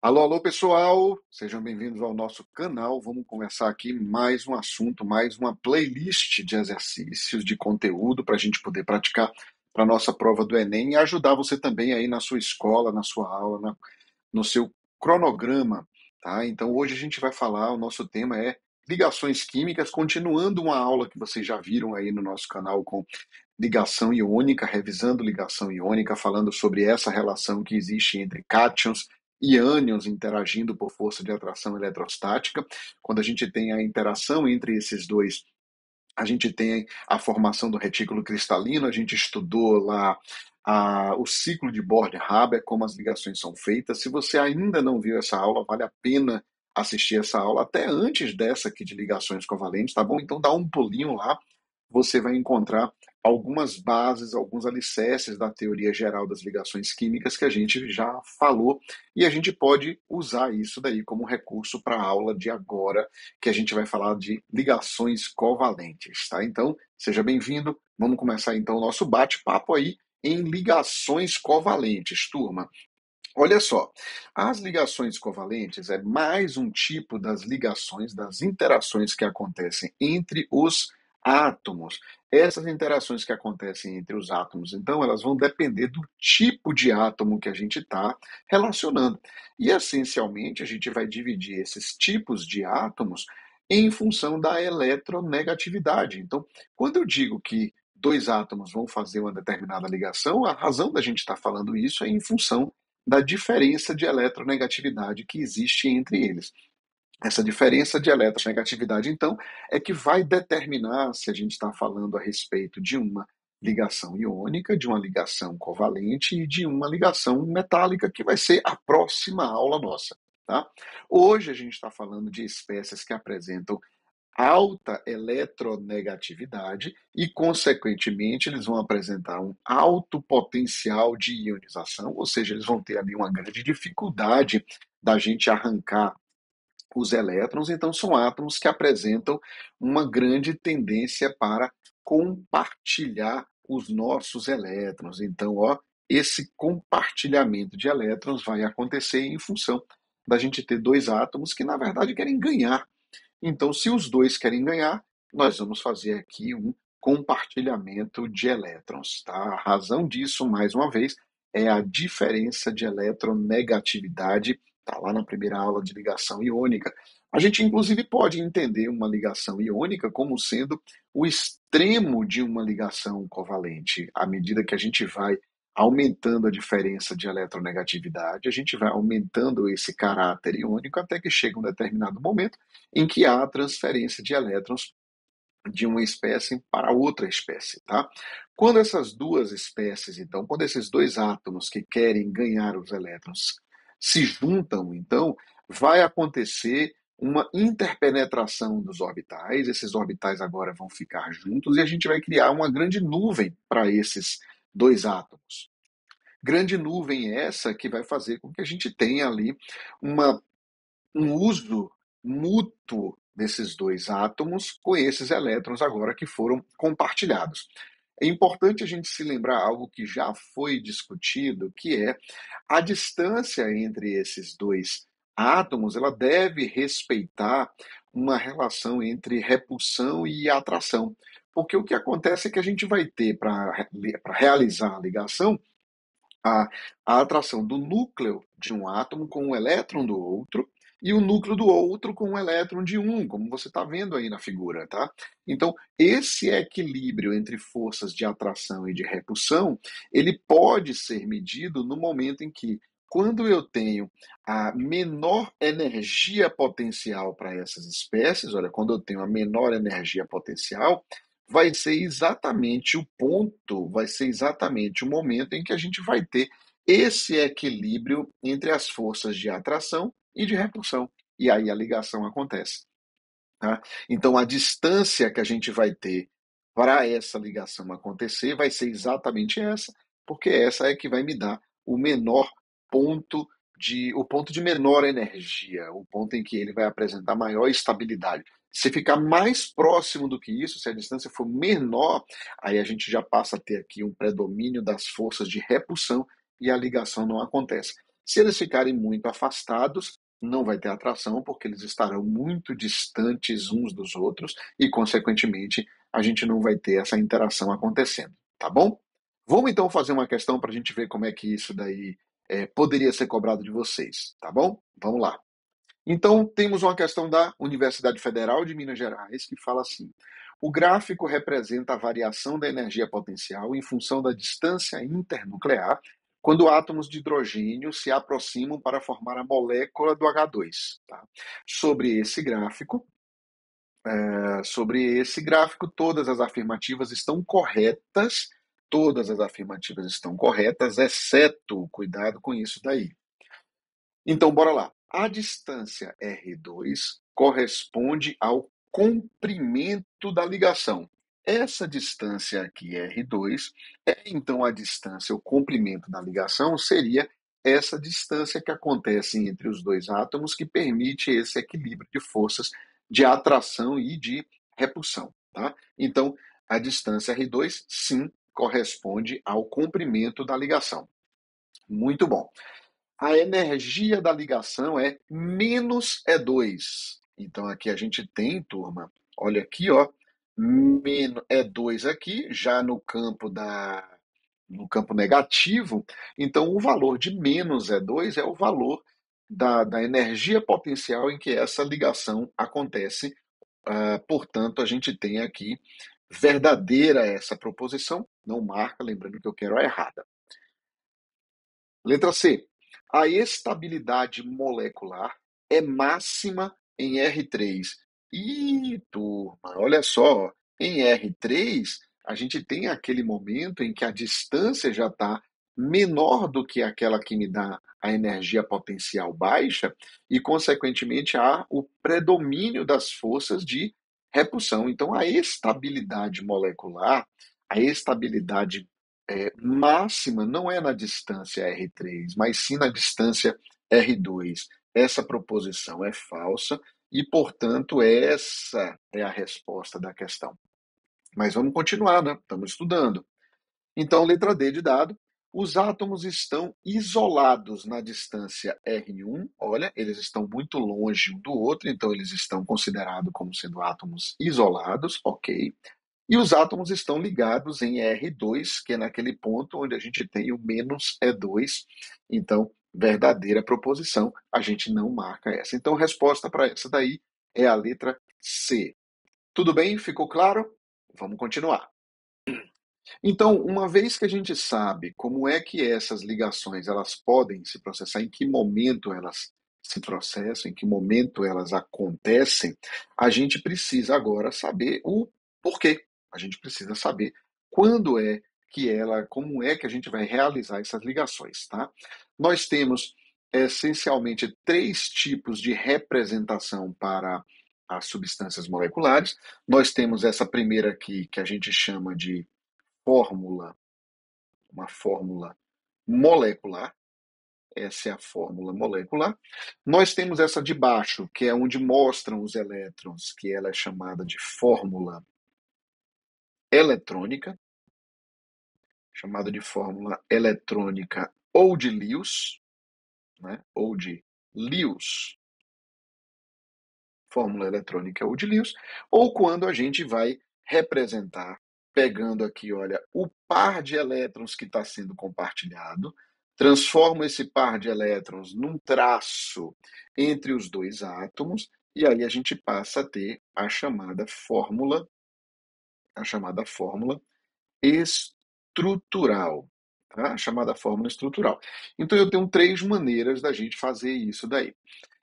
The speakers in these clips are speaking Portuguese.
Alô, alô, pessoal! Sejam bem-vindos ao nosso canal. Vamos começar aqui mais um assunto, mais uma playlist de exercícios, de conteúdo para a gente poder praticar para a nossa prova do Enem e ajudar você também aí na sua escola, na sua aula, no seu cronograma, tá? Então hoje a gente vai falar, o nosso tema é ligações químicas, continuando uma aula que vocês já viram aí no nosso canal com ligação iônica, revisando ligação iônica, falando sobre essa relação que existe entre cátions e ânions interagindo por força de atração eletrostática. Quando a gente tem a interação entre esses dois, a gente tem a formação do retículo cristalino, a gente estudou lá o ciclo de Born-Haber, como as ligações são feitas. Se você ainda não viu essa aula, vale a pena assistir essa aula, até antes dessa aqui de ligações covalentes, tá bom? Então dá um pulinho lá, você vai encontrar algumas bases, alguns alicerces da teoria geral das ligações químicas que a gente já falou, e a gente pode usar isso daí como recurso para a aula de agora, que a gente vai falar de ligações covalentes, tá? Então, seja bem-vindo. Vamos começar então o nosso bate-papo aí em ligações covalentes, turma. Olha só, as ligações covalentes é mais um tipo das ligações, das interações que acontecem entre os átomos. Essas interações que acontecem entre os átomos, então, elas vão depender do tipo de átomo que a gente está relacionando. E, essencialmente, a gente vai dividir esses tipos de átomos em função da eletronegatividade. Então, quando eu digo que dois átomos vão fazer uma determinada ligação, a razão da gente estar falando isso é em função da diferença de eletronegatividade que existe entre eles. Essa diferença de eletronegatividade, então, é que vai determinar se a gente está falando a respeito de uma ligação iônica, de uma ligação covalente e de uma ligação metálica, que vai ser a próxima aula nossa. Tá? Hoje a gente está falando de espécies que apresentam alta eletronegatividade e, consequentemente, eles vão apresentar um alto potencial de ionização, ou seja, eles vão ter ali uma grande dificuldade da gente arrancar os elétrons, então são átomos que apresentam uma grande tendência para compartilhar os nossos elétrons. Então, ó, esse compartilhamento de elétrons vai acontecer em função da gente ter dois átomos que, na verdade, querem ganhar. Então, se os dois querem ganhar, nós vamos fazer aqui um compartilhamento de elétrons. Tá? A razão disso, mais uma vez, é a diferença de eletronegatividade. Está lá na primeira aula de ligação iônica. A gente, inclusive, pode entender uma ligação iônica como sendo o extremo de uma ligação covalente. À medida que a gente vai aumentando a diferença de eletronegatividade, a gente vai aumentando esse caráter iônico até que chega um determinado momento em que há a transferência de elétrons de uma espécie para outra espécie, tá? Quando essas duas espécies, então, quando esses dois átomos que querem ganhar os elétrons se juntam, então, vai acontecer uma interpenetração dos orbitais, esses orbitais agora vão ficar juntos e a gente vai criar uma grande nuvem para esses dois átomos. Grande nuvem essa que vai fazer com que a gente tenha ali uma um uso mútuo desses dois átomos com esses elétrons agora que foram compartilhados. É importante a gente se lembrar algo que já foi discutido, que é a distância entre esses dois átomos, ela deve respeitar uma relação entre repulsão e atração. Porque o que acontece é que a gente vai ter, para realizar a ligação, a, a atração do núcleo de um átomo com o elétron do outro e o núcleo do outro com o elétron de um, como você está vendo aí na figura, tá? Então, esse equilíbrio entre forças de atração e de repulsão, ele pode ser medido no momento em que, quando eu tenho a menor energia potencial para essas espécies, olha, quando eu tenho a menor energia potencial, vai ser exatamente o ponto, vai ser exatamente o momento em que a gente vai ter esse equilíbrio entre as forças de atração e de repulsão. E aí a ligação acontece. Tá? Então a distância que a gente vai ter para essa ligação acontecer vai ser exatamente essa, porque essa é que vai me dar o menor ponto o ponto de menor energia, o ponto em que ele vai apresentar maior estabilidade. Se ficar mais próximo do que isso, se a distância for menor, aí a gente já passa a ter aqui um predomínio das forças de repulsão e a ligação não acontece. Se eles ficarem muito afastados, não vai ter atração, porque eles estarão muito distantes uns dos outros e, consequentemente, a gente não vai ter essa interação acontecendo, tá bom? Vamos então fazer uma questão para a gente ver como é que isso daí poderia ser cobrado de vocês, tá bom? Vamos lá. Então, temos uma questão da Universidade Federal de Minas Gerais que fala assim: o gráfico representa a variação da energia potencial em função da distância internuclear quando átomos de hidrogênio se aproximam para formar a molécula do H2. Tá? Sobre esse gráfico, todas as afirmativas estão corretas, exceto, cuidado com isso daí. Então, bora lá. A distância R2 corresponde ao comprimento da ligação. Essa distância aqui, R2, é então a distância, o comprimento da ligação seria essa distância que acontece entre os dois átomos que permite esse equilíbrio de forças de atração e de repulsão. Tá? Então, a distância R2, sim, corresponde ao comprimento da ligação. Muito bom. A energia da ligação é menos E2. Então aqui a gente tem, turma, olha aqui, ó, menos E2 aqui, já no campo negativo. Então o valor de menos E2 é o valor da energia potencial em que essa ligação acontece. Portanto, a gente tem aqui verdadeira essa proposição, não marca, lembrando que eu quero a errada. Letra C. A estabilidade molecular é máxima em R3. Ih, turma, olha só. Em R3, a gente tem aquele momento em que a distância já está menor do que aquela que me dá a energia potencial baixa e, consequentemente, há o predomínio das forças de repulsão. Então, a estabilidade molecular, a estabilidade máxima não é na distância R3, mas sim na distância R2. Essa proposição é falsa e, portanto, essa é a resposta da questão. Mas vamos continuar, né? Estamos estudando. Então, letra D de dado. Os átomos estão isolados na distância R1. Olha, eles estão muito longe um do outro, então eles estão considerados como sendo átomos isolados, ok. E os átomos estão ligados em R2, que é naquele ponto onde a gente tem o menos E2. Então, verdadeira proposição, a gente não marca essa. Então, a resposta para essa daí é a letra C. Tudo bem? Ficou claro? Vamos continuar. Então, uma vez que a gente sabe como é que essas ligações elas podem se processar, em que momento elas se processam, em que momento elas acontecem, a gente precisa agora saber o porquê. A gente precisa saber quando é que como é que a gente vai realizar essas ligações, tá? Nós temos essencialmente três tipos de representação para as substâncias moleculares. Nós temos essa primeira aqui que a gente chama de fórmula, uma fórmula molecular. Essa é a fórmula molecular. Nós temos essa de baixo, que é onde mostram os elétrons, que ela é chamada de fórmula eletrônica, chamada de fórmula eletrônica ou de Lewis, né? Ou de Lewis, fórmula eletrônica ou de Lewis, ou quando a gente vai representar, pegando aqui, olha, o par de elétrons que está sendo compartilhado, transforma esse par de elétrons num traço entre os dois átomos, e aí a gente passa a ter a chamada fórmula estrutural. Tá? A chamada fórmula estrutural. Então eu tenho três maneiras da gente fazer isso daí.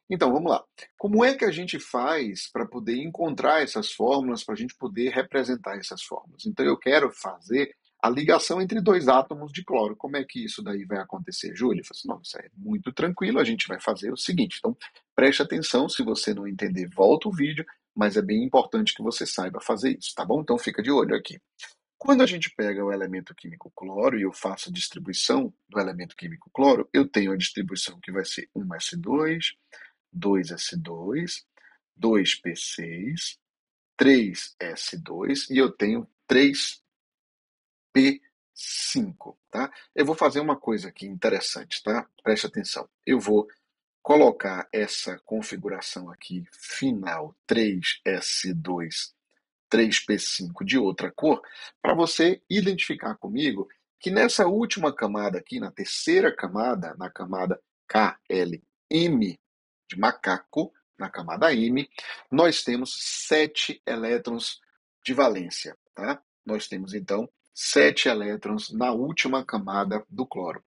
Então, vamos lá. Como é que a gente faz para poder encontrar essas fórmulas, para a gente poder representar essas fórmulas? Então, eu quero fazer a ligação entre dois átomos de cloro. Como é que isso daí vai acontecer, Júlia? Eu falei assim, não, isso é muito tranquilo, a gente vai fazer o seguinte. Então, preste atenção, se você não entender, volta o vídeo, mas é bem importante que você saiba fazer isso, tá bom? Então, fica de olho aqui. Quando a gente pega o elemento químico cloro e eu faço a distribuição do elemento químico cloro, eu tenho a distribuição que vai ser 1s2, 2s2, 2p6, 3s2 e eu tenho 3p6. 5, tá? Eu vou fazer uma coisa aqui interessante, tá? Preste atenção. Eu vou colocar essa configuração aqui final 3S2 3P5 de outra cor, para você identificar comigo que nessa última camada aqui, na terceira camada, na camada KLM de macaco, na camada M, nós temos 7 elétrons de valência, tá? Nós temos então 7 elétrons na última camada do cloro.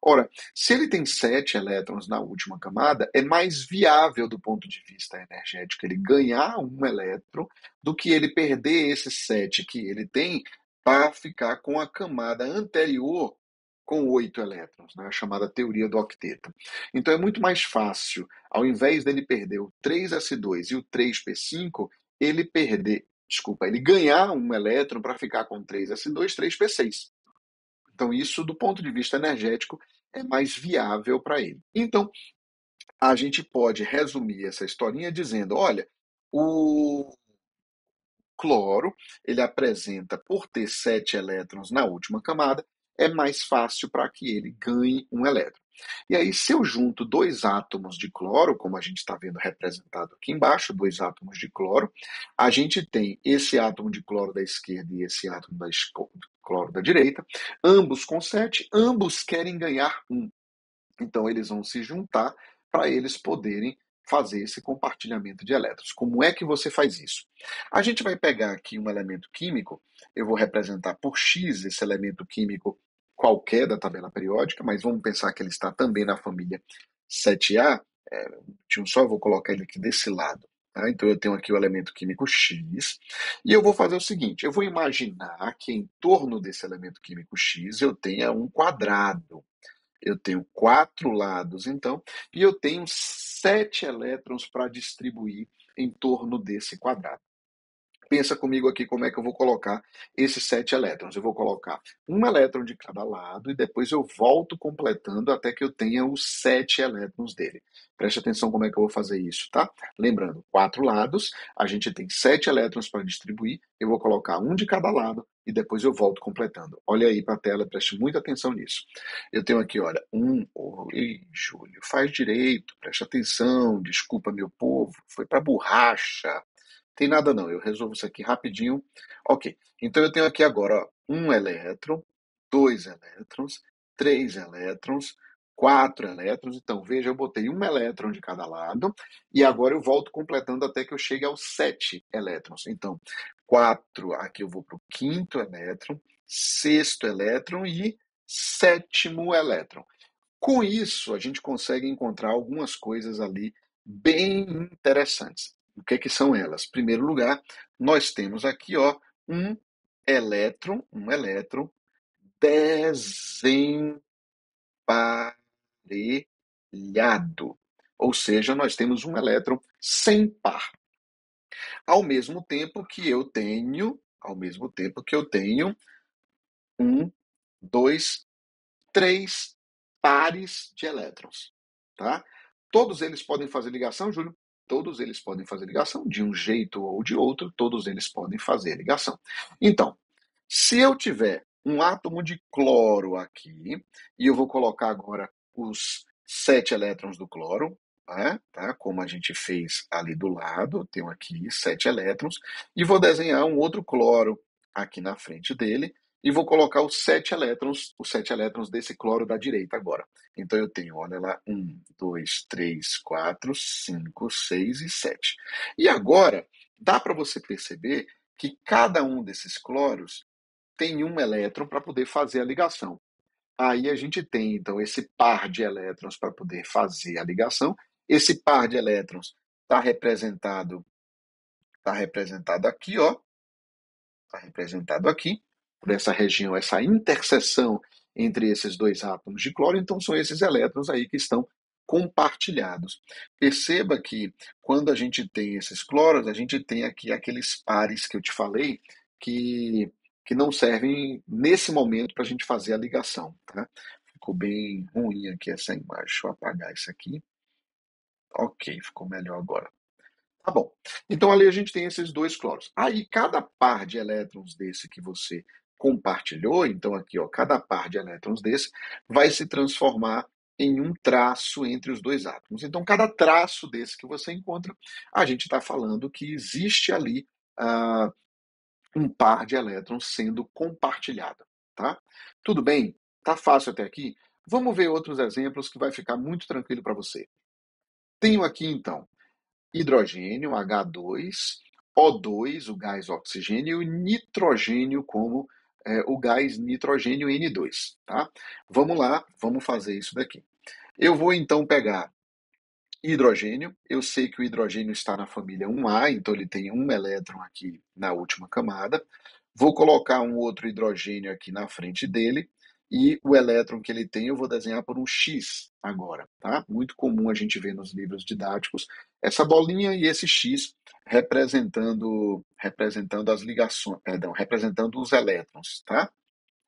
Ora, se ele tem 7 elétrons na última camada, é mais viável do ponto de vista energético ele ganhar um elétron do que ele perder esses 7 que ele tem para ficar com a camada anterior com 8 elétrons, né? A chamada teoria do octeto. Então é muito mais fácil, ao invés dele perder o 3s2 e o 3p5, ele ganhar um elétron para ficar com 3s2, 3p6. Então, isso, do ponto de vista energético, é mais viável para ele. Então, a gente pode resumir essa historinha dizendo: olha, o cloro, ele apresenta, por ter 7 elétrons na última camada, é mais fácil para que ele ganhe um elétron. E aí, se eu junto dois átomos de cloro, como a gente está vendo representado aqui embaixo, dois átomos de cloro, a gente tem esse átomo de cloro da esquerda e esse átomo de cloro da direita, ambos com 7, ambos querem ganhar um. Então, eles vão se juntar para eles poderem fazer esse compartilhamento de elétrons. Como é que você faz isso? A gente vai pegar aqui um elemento químico, eu vou representar por X esse elemento químico qualquer da tabela periódica, mas vamos pensar que ele está também na família 7A, de um só, eu vou colocar ele aqui desse lado. Tá? Então eu tenho aqui o elemento químico X, e eu vou fazer o seguinte, eu vou imaginar que em torno desse elemento químico X eu tenha um quadrado. Eu tenho 4 lados, então, e eu tenho 7 elétrons para distribuir em torno desse quadrado. Pensa comigo aqui como é que eu vou colocar esses 7 elétrons. Eu vou colocar um elétron de cada lado e depois eu volto completando até que eu tenha os 7 elétrons dele. Preste atenção como é que eu vou fazer isso, tá? Lembrando, 4 lados, a gente tem 7 elétrons para distribuir, eu vou colocar um de cada lado e depois eu volto completando. Olha aí para a tela, preste muita atenção nisso. Eu tenho aqui, olha, Oi, Júlio, faz direito, preste atenção, desculpa, meu povo, foi para borracha. Tem nada não, eu resolvo isso aqui rapidinho. Ok, então eu tenho aqui agora ó, um elétron, dois elétrons, três elétrons, quatro elétrons. Então veja, eu botei um elétron de cada lado e agora eu volto completando até que eu chegue aos 7 elétrons. Então, 4, aqui eu vou para o quinto elétron, sexto elétron e sétimo elétron. Com isso, a gente consegue encontrar algumas coisas ali bem interessantes. O que são elas? Em primeiro lugar, nós temos aqui ó, um elétron desemparelhado. Ou seja, nós temos um elétron sem par. Ao mesmo tempo que eu tenho um, dois, 3 pares de elétrons, tá? Todos eles podem fazer ligação, Júlio? Todos eles podem fazer ligação, de um jeito ou de outro, todos eles podem fazer ligação. Então, se eu tiver um átomo de cloro aqui, e eu vou colocar agora os 7 elétrons do cloro, tá? Como a gente fez ali do lado, tenho aqui 7 elétrons, e vou desenhar um outro cloro aqui na frente dele, e vou colocar os 7 elétrons desse cloro da direita agora. Então eu tenho, olha lá, 1, 2, 3, 4, 5, 6 e 7. E agora, dá para você perceber que cada um desses cloros tem um elétron para poder fazer a ligação. Aí a gente tem, então, esse par de elétrons para poder fazer a ligação. Esse par de elétrons está representado aqui, ó, está representado aqui, por essa região, essa interseção entre esses dois átomos de cloro, então são esses elétrons aí que estão compartilhados. Perceba que quando a gente tem esses cloros, a gente tem aqui aqueles pares que eu te falei que não servem nesse momento para a gente fazer a ligação. Tá? Ficou bem ruim aqui essa imagem. Deixa eu apagar isso aqui. Ok, ficou melhor agora. Tá bom. Então ali a gente tem esses dois cloros. Aí cada par de elétrons desse que você compartilhou, então aqui, ó, cada par de elétrons desse vai se transformar em um traço entre os dois átomos. Então, cada traço desse que você encontra, a gente está falando que existe ali ah, um par de elétrons sendo compartilhado, tá? Tudo bem? Tá fácil até aqui? Vamos ver outros exemplos que vai ficar muito tranquilo para você. Tenho aqui, então, hidrogênio, H2, O2, o gás oxigênio, e nitrogênio como o gás nitrogênio N2, tá? Vamos lá, vamos fazer isso daqui. Eu vou então pegar hidrogênio. Eu sei que o hidrogênio está na família 1A, então ele tem um elétron aqui na última camada. Vou colocar um outro hidrogênio aqui na frente dele e o elétron que ele tem eu vou desenhar por um X agora, tá? Muito comum a gente ver nos livros didáticos essa bolinha e esse X representando as ligações, perdão, representando os elétrons, tá?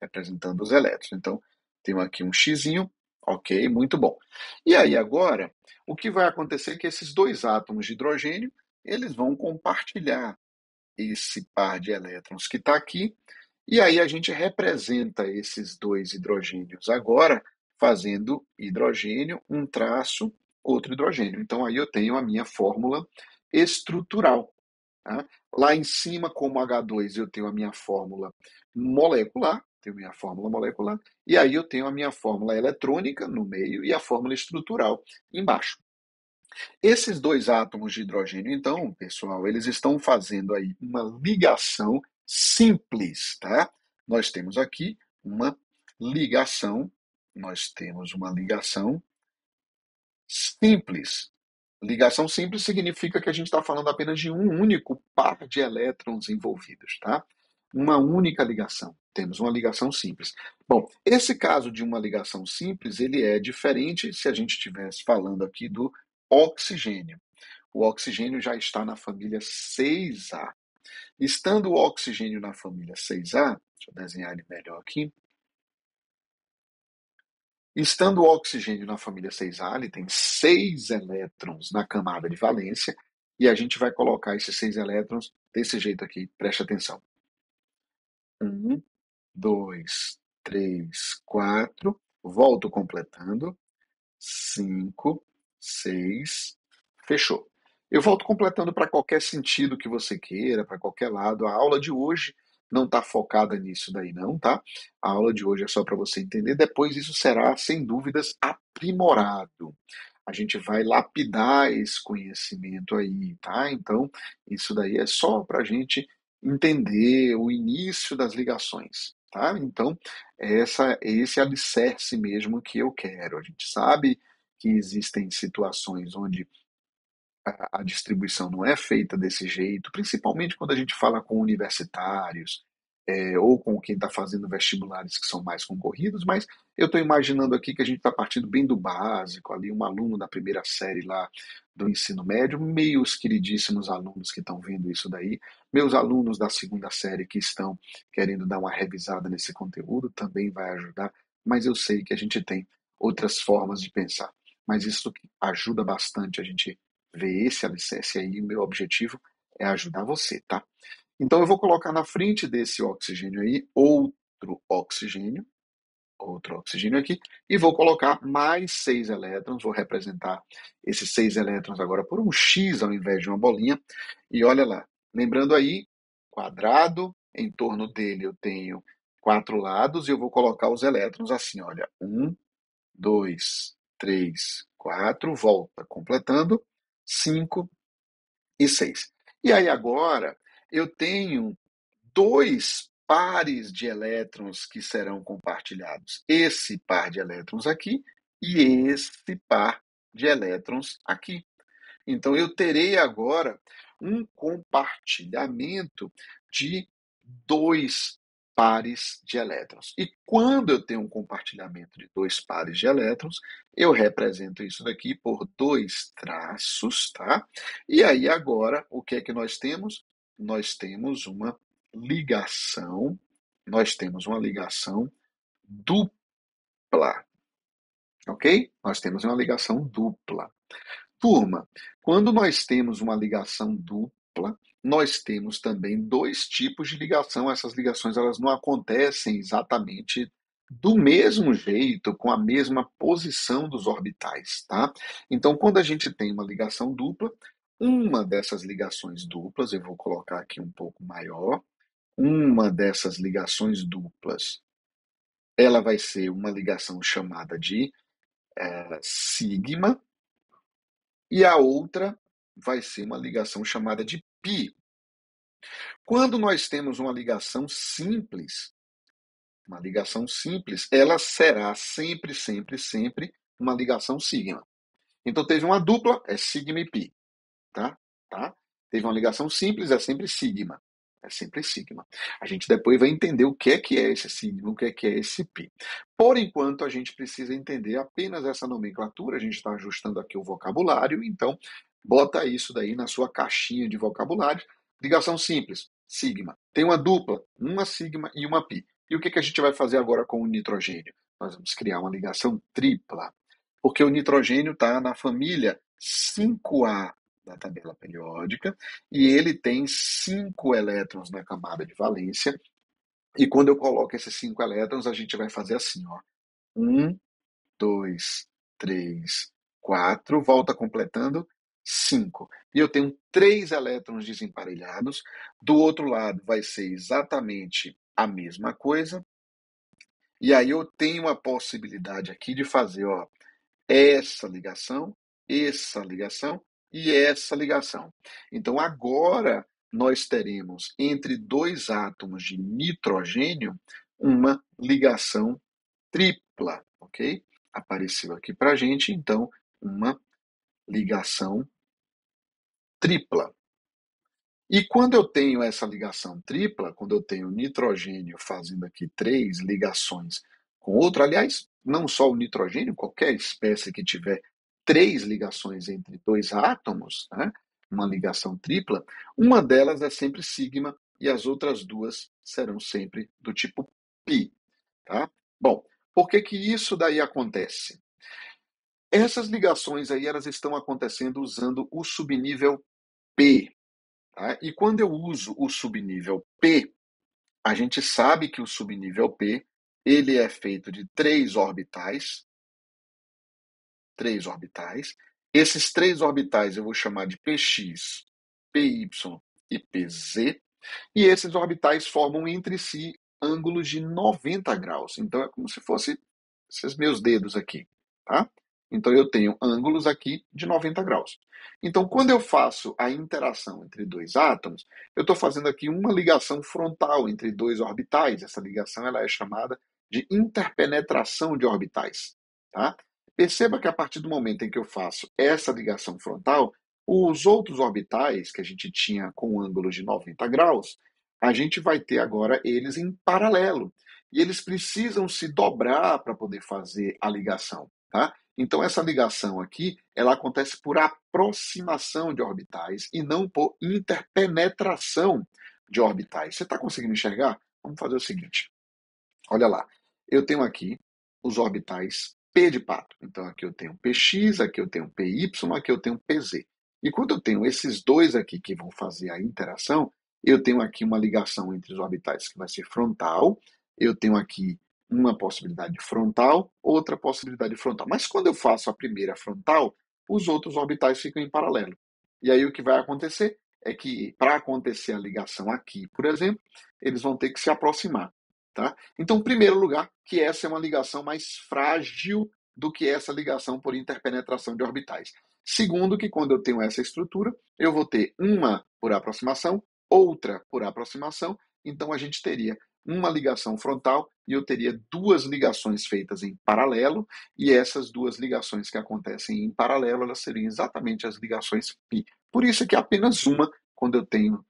Representando os elétrons. Então, tenho aqui um xizinho, ok, muito bom. E aí agora, o que vai acontecer é que esses dois átomos de hidrogênio, eles vão compartilhar esse par de elétrons que está aqui, e aí a gente representa esses dois hidrogênios agora, fazendo hidrogênio, um traço, outro hidrogênio. Então aí eu tenho a minha fórmula estrutural. Tá? Lá em cima, como H2, eu tenho a minha fórmula molecular, tenho minha fórmula molecular, e aí eu tenho a minha fórmula eletrônica no meio e a fórmula estrutural embaixo. Esses dois átomos de hidrogênio, então, pessoal, eles estão fazendo aí uma ligação simples, tá? Nós temos aqui uma ligação, nós temos uma ligação simples. Ligação simples significa que a gente está falando apenas de um único par de elétrons envolvidos, tá? Uma única ligação. Temos uma ligação simples. Bom, esse caso de uma ligação simples, ele é diferente se a gente estivesse falando aqui do oxigênio. O oxigênio já está na família 6A. Estando o oxigênio na família 6A, deixa eu desenhar ele melhor aqui. Estando o oxigênio na família 6A, ele tem 6 elétrons na camada de valência, e a gente vai colocar esses 6 elétrons desse jeito aqui, preste atenção. 1, 2, 3, 4, volto completando, 5, 6, fechou. Eu volto completando para qualquer sentido que você queira, para qualquer lado. A aula de hoje não está focada nisso daí não, tá? A aula de hoje é só para você entender. Depois isso será, sem dúvidas, aprimorado. A gente vai lapidar esse conhecimento aí, tá? Então, isso daí é só para a gente entender o início das ligações, tá? Então, esse alicerce mesmo que eu quero. A gente sabe que existem situações onde a distribuição não é feita desse jeito, principalmente quando a gente fala com universitários, ou com quem está fazendo vestibulares que são mais concorridos, mas eu estou imaginando aqui que a gente está partindo bem do básico, ali um aluno da primeira série lá do ensino médio, meus queridíssimos alunos que estão vendo isso daí, meus alunos da segunda série que estão querendo dar uma revisada nesse conteúdo, também vai ajudar, mas eu sei que a gente tem outras formas de pensar. Mas isso ajuda bastante a gente ver esse alicerce aí. O meu objetivo é ajudar você, tá? Então eu vou colocar na frente desse oxigênio aí outro oxigênio aqui, e vou colocar mais 6 elétrons, vou representar esses 6 elétrons agora por um X ao invés de uma bolinha, e olha lá, lembrando aí, quadrado, em torno dele eu tenho 4 lados, e eu vou colocar os elétrons assim, olha, 1, 2, 3, 4, volta, completando, 5 e 6. E aí agora eu tenho dois pares de elétrons que serão compartilhados. Esse par de elétrons aqui e esse par de elétrons aqui. Então, eu terei agora um compartilhamento de dois pares de elétrons. E quando eu tenho um compartilhamento de dois pares de elétrons, eu represento isso daqui por dois traços, tá? E aí agora, o que é que nós temos? Nós temos uma ligação, nós temos uma ligação dupla, ok? Nós temos uma ligação dupla. Turma, quando nós temos uma ligação dupla, nós temos também dois tipos de ligação. Essas ligações elas não acontecem exatamente do mesmo jeito, com a mesma posição dos orbitais, tá? Então, quando a gente tem uma ligação dupla, uma dessas ligações duplas, eu vou colocar aqui um pouco maior, uma dessas ligações duplas, ela vai ser uma ligação chamada de sigma, e a outra vai ser uma ligação chamada de π. Quando nós temos uma ligação simples, ela será sempre, sempre, sempre uma ligação sigma. Então teve uma dupla, é sigma e π, tá? Tá? Teve uma ligação simples, é sempre sigma. É sempre sigma. A gente depois vai entender o que é esse sigma, o que é esse π. Por enquanto, a gente precisa entender apenas essa nomenclatura, a gente está ajustando aqui o vocabulário, então bota isso daí na sua caixinha de vocabulário. Ligação simples, sigma. Tem uma dupla, uma sigma e uma π. E o que a gente vai fazer agora com o nitrogênio? Nós vamos criar uma ligação tripla, porque o nitrogênio está na família 5A da tabela periódica, e ele tem 5 elétrons na camada de valência. E quando eu coloco esses 5 elétrons, a gente vai fazer assim, ó. 1, 2, 3, 4, volta completando 5. E eu tenho 3 elétrons desemparelhados. Do outro lado vai ser exatamente a mesma coisa. E aí eu tenho a possibilidade aqui de fazer, ó, essa ligação e essa ligação. Então, agora nós teremos entre dois átomos de nitrogênio uma ligação tripla, ok? Apareceu aqui para a gente, então, uma ligação tripla. E quando eu tenho essa ligação tripla, quando eu tenho nitrogênio fazendo aqui 3 ligações com outro, aliás, não só o nitrogênio, qualquer espécie que tiver 3 ligações entre dois átomos, né, uma ligação tripla, uma delas é sempre sigma e as outras duas serão sempre do tipo π. Tá? Bom, por que isso daí acontece? Essas ligações aí elas estão acontecendo usando o subnível P. Tá? E quando eu uso o subnível P, a gente sabe que o subnível P ele é feito de três orbitais. Esses 3 orbitais eu vou chamar de PX, PY e PZ, e esses orbitais formam entre si ângulos de 90 graus. Então é como se fosse esses meus dedos aqui, tá? Então eu tenho ângulos aqui de 90 graus. Então, quando eu faço a interação entre dois átomos, eu estou fazendo aqui uma ligação frontal entre dois orbitais. Essa ligação ela é chamada de interpenetração de orbitais. Tá? Perceba que a partir do momento em que eu faço essa ligação frontal, os outros orbitais que a gente tinha com ângulos de 90 graus, a gente vai ter agora eles em paralelo. E eles precisam se dobrar para poder fazer a ligação. Tá? Então, essa ligação aqui, ela acontece por aproximação de orbitais e não por interpenetração de orbitais. Você está conseguindo enxergar? Vamos fazer o seguinte. Olha lá. Eu tenho aqui os orbitais P de pato. Então, aqui eu tenho PX, aqui eu tenho PY, aqui eu tenho PZ. E quando eu tenho esses dois aqui que vão fazer a interação, eu tenho aqui uma ligação entre os orbitais que vai ser frontal, eu tenho aqui uma possibilidade frontal, outra possibilidade frontal. Mas quando eu faço a primeira frontal, os outros orbitais ficam em paralelo. E aí o que vai acontecer é que, para acontecer a ligação aqui, por exemplo, eles vão ter que se aproximar. Tá? Então, em primeiro lugar, que essa é uma ligação mais frágil do que essa ligação por interpenetração de orbitais. Segundo, que quando eu tenho essa estrutura, eu vou ter uma por aproximação, outra por aproximação, então a gente teria uma ligação frontal e eu teria duas ligações feitas em paralelo, e essas duas ligações que acontecem em paralelo, elas seriam exatamente as ligações π. Por isso que apenas uma, quando eu tenho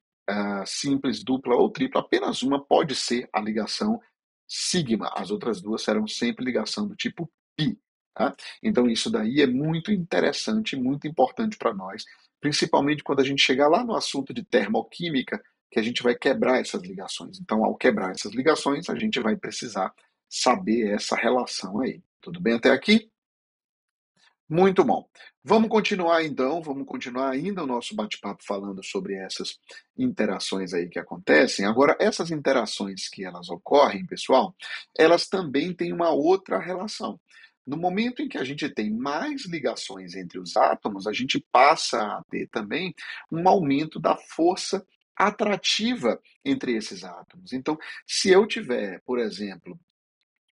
simples, dupla ou tripla, apenas uma pode ser a ligação sigma. As outras duas serão sempre ligação do tipo π. Tá? Então isso daí é muito interessante, muito importante para nós, principalmente quando a gente chegar lá no assunto de termoquímica, que a gente vai quebrar essas ligações. Então, ao quebrar essas ligações, a gente vai precisar saber essa relação aí. Tudo bem até aqui? Muito bom. Vamos continuar então, vamos continuar ainda o nosso bate-papo falando sobre essas interações aí que acontecem. Agora, essas interações que elas ocorrem, pessoal, elas também têm uma outra relação. No momento em que a gente tem mais ligações entre os átomos, a gente passa a ter também um aumento da força atrativa entre esses átomos. Então, se eu tiver, por exemplo,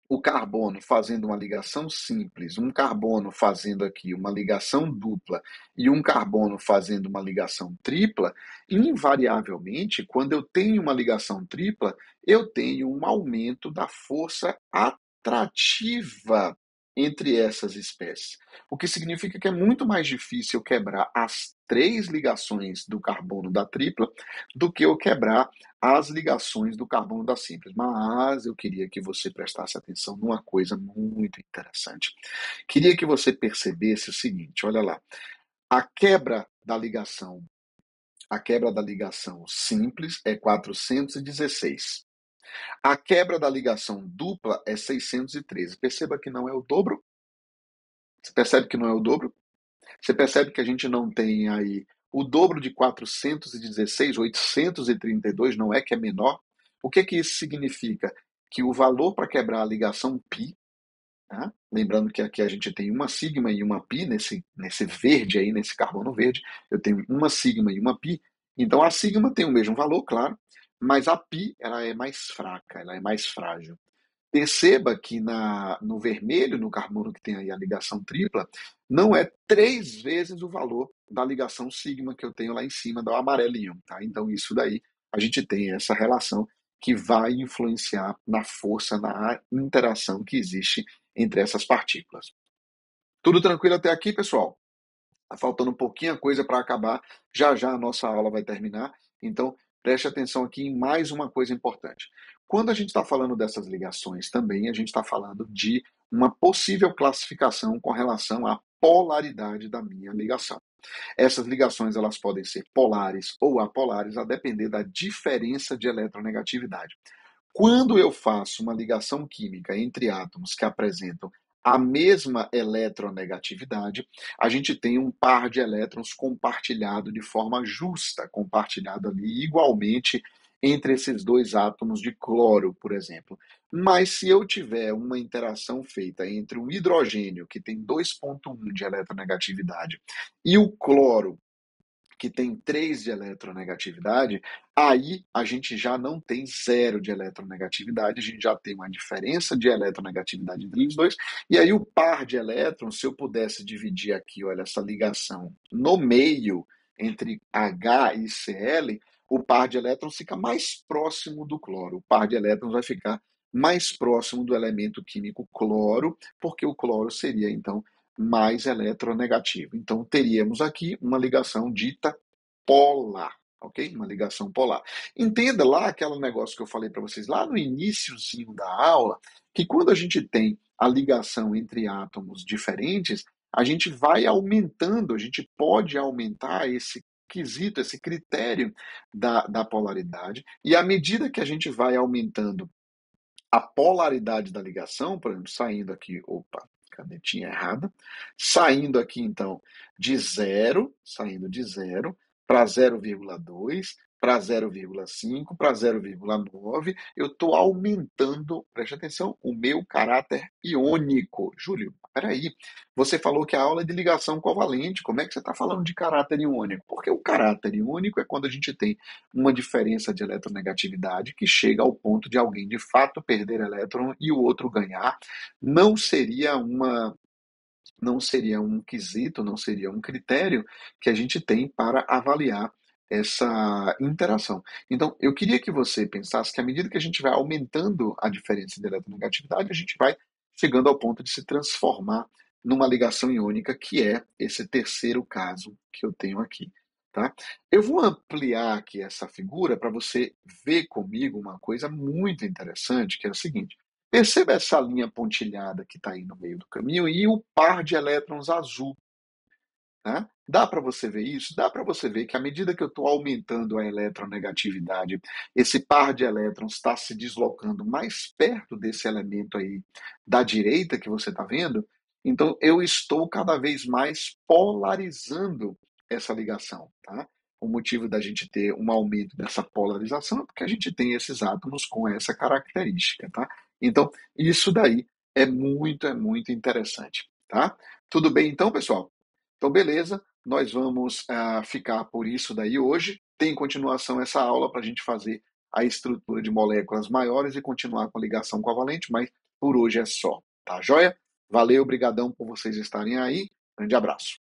o carbono fazendo uma ligação simples, um carbono fazendo aqui uma ligação dupla e um carbono fazendo uma ligação tripla, invariavelmente, quando eu tenho uma ligação tripla, eu tenho um aumento da força atrativa entre essas espécies. O que significa que é muito mais difícil quebrar as três ligações do carbono da tripla do que eu quebrar as ligações do carbono da simples. Mas eu queria que você prestasse atenção numa coisa muito interessante. Queria que você percebesse o seguinte, olha lá. A quebra da ligação, a quebra da ligação simples é 416. A quebra da ligação dupla é 613. Perceba que não é o dobro. Você percebe que não é o dobro? Você percebe que a gente não tem aí o dobro de 416, 832, não é que é menor? O que que isso significa? Que o valor para quebrar a ligação π, tá? Lembrando que aqui a gente tem uma sigma e uma π nesse verde aí, nesse carbono verde, eu tenho uma sigma e uma π. Então a sigma tem o mesmo valor, claro, mas a π ela é mais fraca, ela é mais frágil. Perceba que no vermelho, no carbono que tem aí a ligação tripla, não é três vezes o valor da ligação sigma que eu tenho lá em cima do amarelinho. Tá? Então, isso daí, a gente tem essa relação que vai influenciar na força, na interação que existe entre essas partículas. Tudo tranquilo até aqui, pessoal? Tá faltando um pouquinho a coisa para acabar. Já já a nossa aula vai terminar. Então, preste atenção aqui em mais uma coisa importante. Quando a gente está falando dessas ligações também, a gente está falando de uma possível classificação com relação à polaridade da minha ligação. Essas ligações elas podem ser polares ou apolares, a depender da diferença de eletronegatividade. Quando eu faço uma ligação química entre átomos que apresentam a mesma eletronegatividade, a gente tem um par de elétrons compartilhado de forma justa, compartilhado ali igualmente entre esses dois átomos de cloro, por exemplo. Mas se eu tiver uma interação feita entre o hidrogênio, que tem 2,1 de eletronegatividade, e o cloro, que tem 3 de eletronegatividade, aí a gente já não tem zero de eletronegatividade, a gente já tem uma diferença de eletronegatividade entre os dois, e aí o par de elétrons, se eu pudesse dividir aqui, olha, essa ligação no meio entre H e Cl, o par de elétrons fica mais próximo do cloro, o par de elétrons vai ficar mais próximo do elemento químico cloro, porque o cloro seria, então, mais eletronegativo. Então, teríamos aqui uma ligação dita polar, ok? Uma ligação polar. Entenda lá aquele negócio que eu falei para vocês lá no iniciozinho da aula, que quando a gente tem a ligação entre átomos diferentes, a gente vai aumentando, a gente pode aumentar esse quesito, esse critério da polaridade, e à medida que a gente vai aumentando a polaridade da ligação, por exemplo, saindo aqui, opa, canetinha errada, saindo aqui então de zero, saindo de zero para 0,2, para 0,5, para 0,9, eu estou aumentando, preste atenção, o meu caráter iônico. Júlio, peraí, você falou que a aula é de ligação covalente, como é que você está falando de caráter iônico? Porque o caráter iônico é quando a gente tem uma diferença de eletronegatividade que chega ao ponto de alguém de fato perder elétron e o outro ganhar. Não seria uma não seria um quesito, não seria um critério que a gente tem para avaliar essa interação. Então, eu queria que você pensasse que à medida que a gente vai aumentando a diferença de eletronegatividade, a gente vai chegando ao ponto de se transformar numa ligação iônica, que é esse terceiro caso que eu tenho aqui. Tá? Eu vou ampliar aqui essa figura para você ver comigo uma coisa muito interessante, que é o seguinte. Perceba essa linha pontilhada que está aí no meio do caminho e o par de elétrons azul. Né? Dá para você ver isso? Dá para você ver que à medida que eu estou aumentando a eletronegatividade, esse par de elétrons está se deslocando mais perto desse elemento aí da direita que você está vendo. Então, eu estou cada vez mais polarizando essa ligação, tá? O motivo da gente ter um aumento dessa polarização é porque a gente tem esses átomos com essa característica, tá? Então, isso daí é muito interessante, tá? Tudo bem então, pessoal? Então, beleza, nós vamos ficar por isso daí hoje. Tem continuação essa aula para a gente fazer a estrutura de moléculas maiores e continuar com a ligação covalente, mas por hoje é só, tá joia? Valeu, brigadão por vocês estarem aí. Grande abraço.